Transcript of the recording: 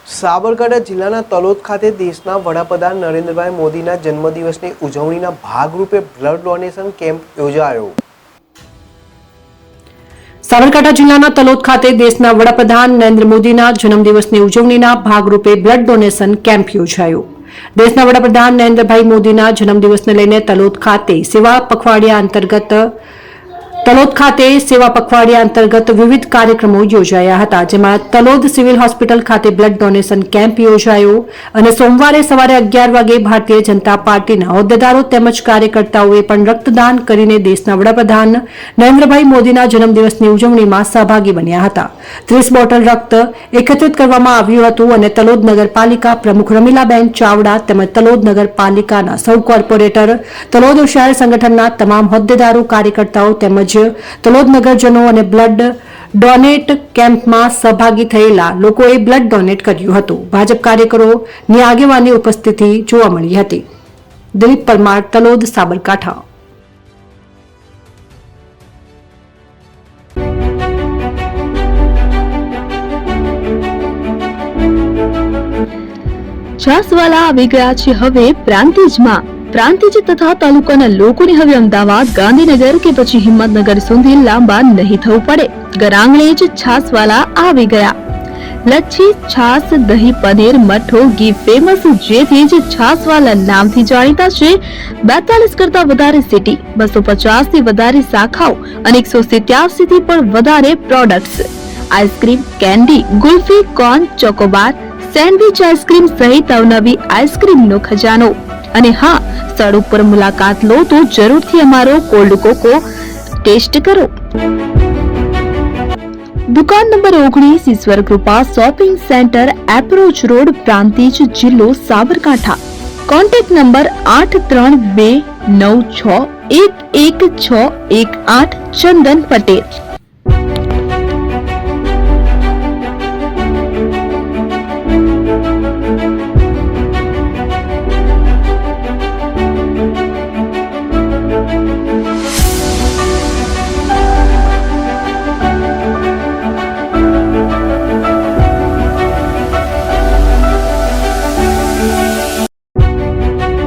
સાબરકાંઠા જિલ્લાના તલોદ ખાતે દેશના વડાપ્રધાન નરેન્દ્રભાઈ મોદીના જન્મદિવસની ઉજવણીના ભાગરૂપે બ્લડ ડોનેશન કેમ્પ યોજાયો। સાબરકાંઠા જિલ્લાના તલોદ ખાતે દેશના વડાપ્રધાન નરેન્દ્ર મોદીના જન્મદિવસની ઉજવણીના ભાગરૂપે બ્લડ ડોનેશન કેમ્પ યોજાયો। દેશના વડાપ્રધાન નરેન્દ્રભાઈ મોદીના જન્મદિવસને લઈને તલોદ ખાતે સેવા પખવાડિયા અંતર્ગત વિવિધ કાર્યક્રમો યોજાયા હતા, જેમાં તલોદ સિવિલ હોસ્પિટલ ખાતે બ્લડ ડોનેશન કેમ્પ યોજાયો અને સોમવારે સવારે 11 વાગે ભારતીય જનતા પાર્ટીના હોદ્દેદારો તેમજ કાર્યકર્તાઓએ પણ રક્તદાન કરીને દેશના વડાપ્રધાન નરેન્દ્રભાઈ મોદીના જન્મદિવસની ઉજવણીમાં સહભાગી બન્યા હતા। 30 બોટલ રક્ત એકત્રિત કરવામાં આવ્યું હતું અને તલોદ નગરપાલિકા પ્રમુખ રમીલાબેન ચાવડા તેમજ તલોદ નગરપાલિકાના સૌ કોર્પોરેટર, તલોદ શહેર સંગઠનના તમામ હોદ્દેદારો, કાર્યકર્તાઓ તેમજ તલોદ નગરજનો અને બ્લડ ડોનેટ કેમ્પમાં સહભાગી થયેલા લોકોએ બ્લડ ડોનેટ કર્યું હતું। ભાજપ કાર્યકરોની આગેવાની ઉપસ્થિતિ જોવા મળી હતી। દિલીપ પરમાર, તલોદ, સાબરકાંઠા। છાસવાલા આવી ગયા છે હવે પ્રાંતિજમાં। પ્રાંતિજ તથા તાલુકાના લોકોને હવે અમદાવાદ, ગાંધીનગર કે પછી હિંમતનગર સુધી લાંબા નહીં થવું પડે। ઘર આંગણે જ છાસવાલા આવી ગયા। લચ્છી, છાસ, દહીં, પનીર, મઠો, ઘી ફેમસ, જેથી જ છાસવાલા નામથી જાણીતા છે। 42 કરતા વધારે સિટી, 250 થી વધારે શાખાઓ અને 187 થી પણ વધારે products. Ice cream, candy, kulfi, corn, Chocobar, sandwich ice cream સહિત અવનવી આઈસ્ક્રીમનો ખજાનો। અને હા, સ્થળ ઉપર મુલાકાત લો તો જરૂરથી અમારો કોલ્ડ કોકો ટેસ્ટ કરો। દુકાન number 19, Ishwar Krupa shopping centre, approach road, Prantij, જિલ્લો સાબરકાંઠા। Contact number 8329611618 Chandan Patel.